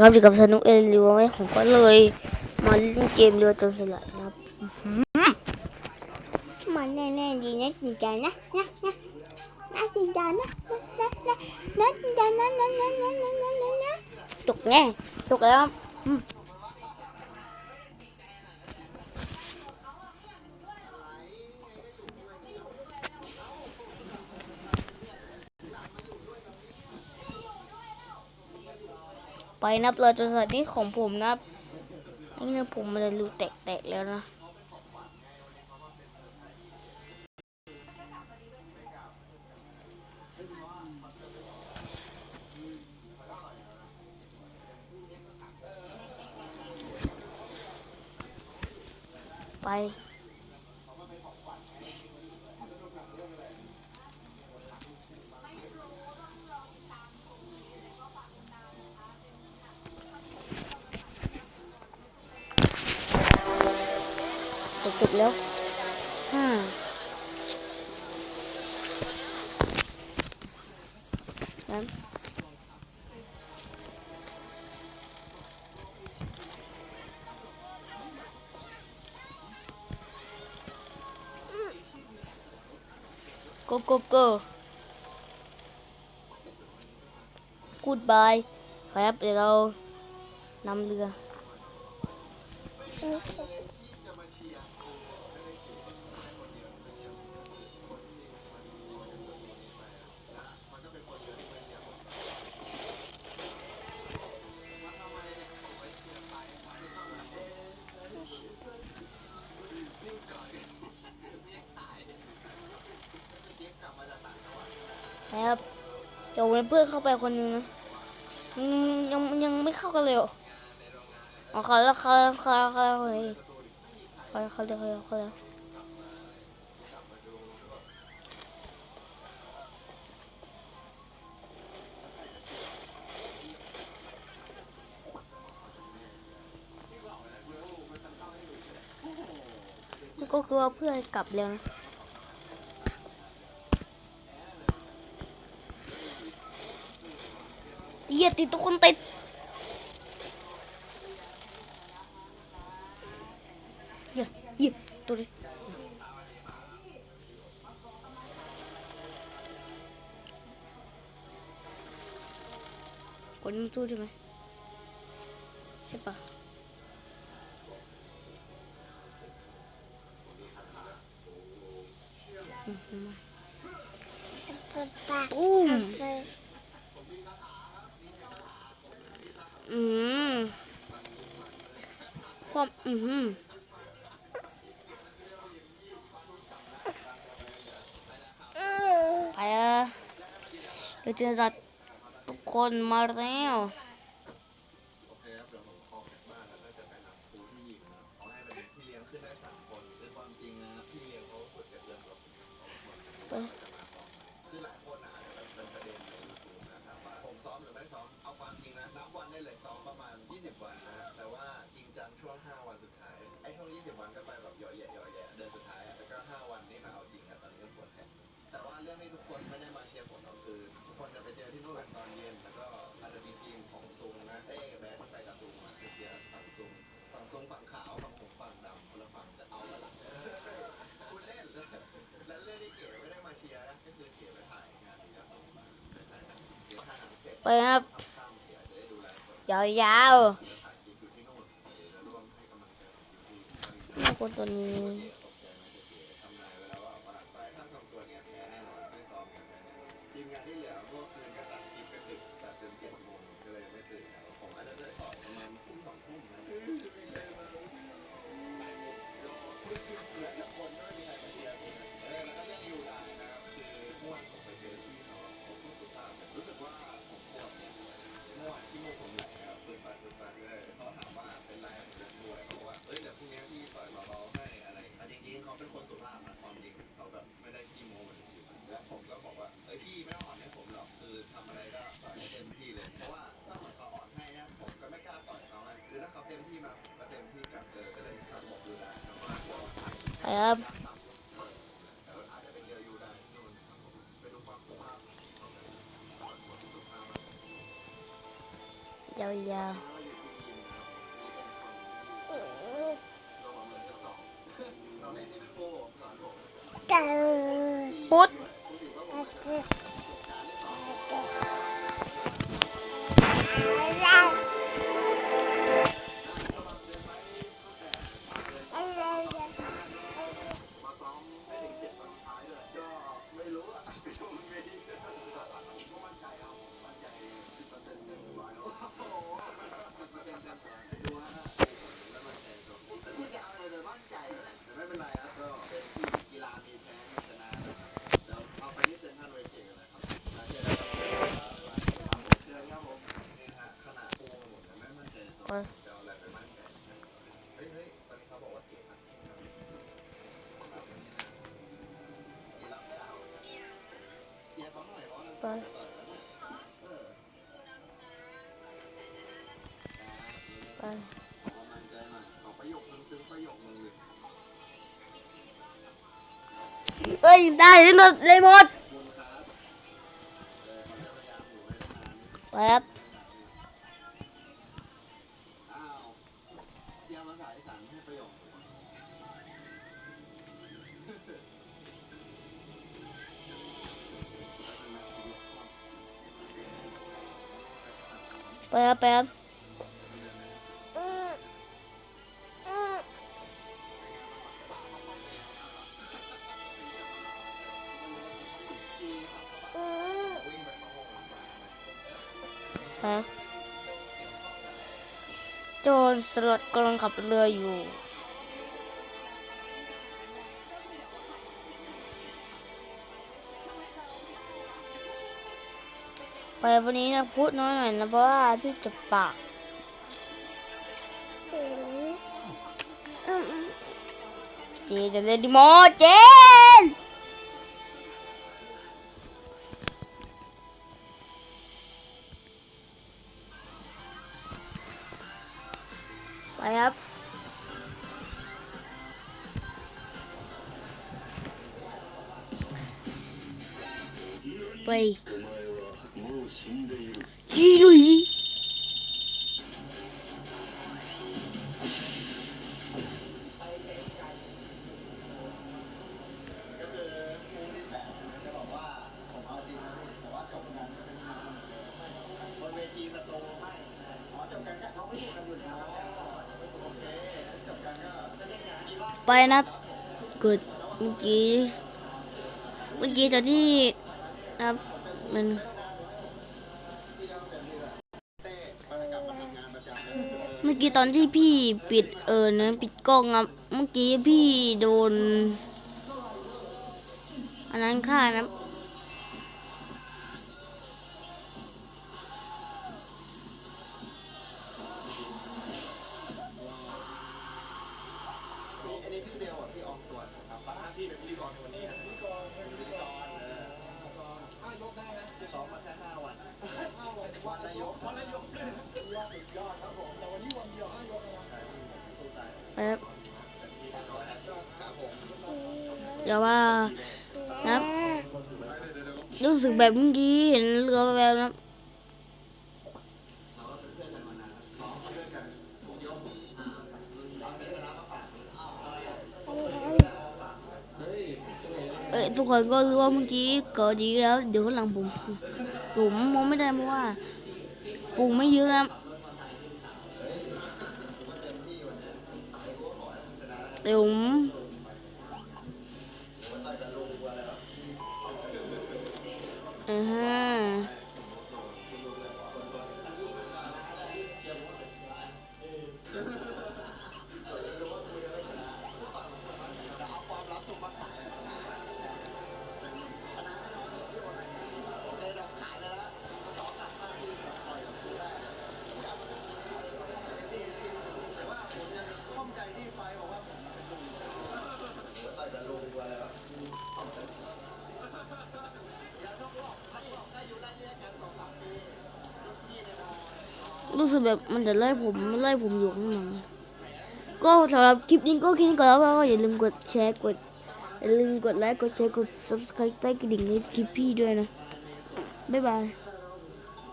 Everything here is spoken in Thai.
ครับอยู่กับสนุกเรือไหมผมก็เลยมาเล่นเกมเรือจนสลัดนะครับมันแน่ๆดีนะจริงใจนะจริงใจนะจริงใจนะตกแน่ตกแล้วไปนับเรือจนสลัดนี่ของผมนะครับนี่นะผมมันรูแตกแล้วนะไปจบแล้วนั้นgo goodbye ครับเดี๋ยวเรานำเรือครับเดี๋ยวเพื่อนเข้าไปคนนึงนะยังไม่เข้ากันเลยอ๋อเขาแล้วคนนี้เขาแล้วก็คือว่าเพื่อนกลับแล้วนะเหยียดติดทุกคนติดเหยียดตัวนี้คนนี้สู้ใช่ไหมใช่ปะตุ้มความไปอะเราจะจัดทุกคนมาแล้วไปคือหลายคนอาจจะเป็นประเด็นในยูทูบนะครับว่าผมซ้อมหรือไม่ซ้อมเอาความจริงนะนับวันได้เลยซ้อมประมาณ20 วันนะแต่ว่าจริงจังช่วง5 วันสุดท้ายไอ้ช่วง20 วันก็ไปแบบเหยาะแยะเดือนสุดท้ายแล้วก็5 วันนี่มาเอาจริงอะตอนนี้ก็ปวดแขนแต่ว่าเรื่องที่ทุกคนไม่ได้มาเชียร์ผมก็คือทุกคนจะไปเจอที่นู่นตอนเย็นแล้วก็อาจจะมีทีมของซุงนะเต้แบงค์ไปกับซุงมาเชียร์ฝั่งซุงฝั่งขาวฝั่งผมฝั่งดำคนละฝั่งจะเอาละล่ะคุณเล่นและเรื่องที่เก๋ไม่ได้มาเชียร์นะก็คือเก๋ไปถ่ายงานที่จะส่งมาไปครับยาวๆคนตัวนี้ครับยาวๆ เราเล่นนี่เป็นครูสอนผม ปุ๊ดมาซ้อมให้ถึง7 วันสุดท้ายด้วยก็ไม่รู้อะไม่รู้มันไม่ดีก็มั่นใจเอามั่นใจ10%เต็มร้อยโอ้โห10%เต็มดูว่าแล้วมั่นใจตรงคุณจะเอาอะไรไปมั่นใจแต่ไม่เป็นไรครับก็เป็นกีฬามีแพ้มีชนะนะครับเดี๋ยวเอาไปที่เซ็นทรัลเวสเกตกันเลยครับแล้วเจอกันครับผมนี่ฮะขนาดปูหมดยังไม่มั่นใจตรงจะเอาอะไรไปมั่นใจเฮ้ยตอนนี้เขาบอกว่าเกมนะ ไป ไป เอ้ย ได้เลยหมดแป๊บแป๊บโจรสลัดกำลังขับเรืออยู่ ไปวันนี้นะพูดน้อยหน่อยนะเพราะว่าพี่จะปากเจจะเล่นดิโมเจนไปครับไปยี่ลุยไปนะเกิดเมื่อกี้ตอนที่นะครับมันเมื่อกี้ตอนที่พี่ปิดนะปิดกล้องครับเมื่อกี้พี่โดนอันนั้นฆ่านะอันนี้พี่เบลอ่ะพี่ออกตรวจครับหน้าที่เป็นพิธีกรในวันนี้นะพิธีกรซ้อมยกได้นะซ้อมมาแค่5 วันวันละยกสุดยอดครับผมแต่วันนี้วันเดียว5 ยกนะแป๊บเดี๋ยวว่านะรู้สึกแบบเมื่อกี้เห็นเรือแบบนะทุกคนก็รู้ว่าเมื่อกี้เกิดดีแล้วเดี๋ยวข้างหลังผมมองไม่ได้เพราะว่าปุ่มไม่เยอะครับเดี๋ยวฮะรู้สึกแบบมันจะไล่ผมอยู่ข้างหลังก็สำหรับคลิปนี้ก็แค่นี้ก่อนแล้วก็อย่าลืมกดแชร์อย่าลืมกดไลค์กดแชร์กด subscribe ใต้กระดิ่งให้คลิปพี่ด้วยนะบ๊ายบาย